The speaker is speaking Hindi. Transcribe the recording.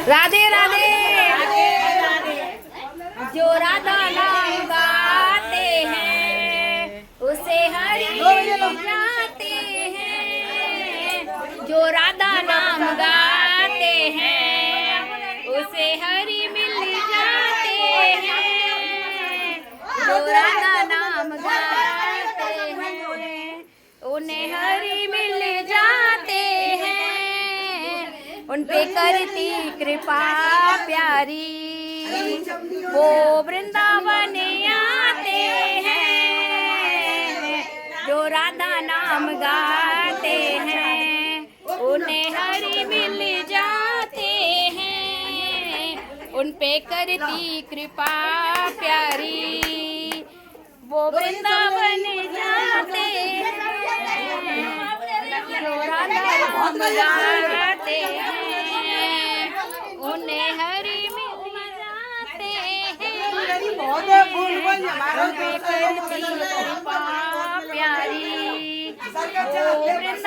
राधे राधे। जो राधा नाम गाते हैं उसे हरि मिल जाते हैं। जो राधा नाम गाते हैं उसे हरि मिल जाते हैं। जो राधा नाम गाते हैं उन्हें हरि मिल जाते हैं। उन पे करती कृपा प्यारी वो वृंदावन आते हैं। जो राधा नाम गाते हैं उन्हें हरि मिल जाते हैं। उन पे करती कृपा प्यारी वो वृंदावन जाते हैं। जो राधा नाम गाते हैं उन्हें हरि मिल जाते हैं। उन पे करती कृपा प्यारी वो वृंदावन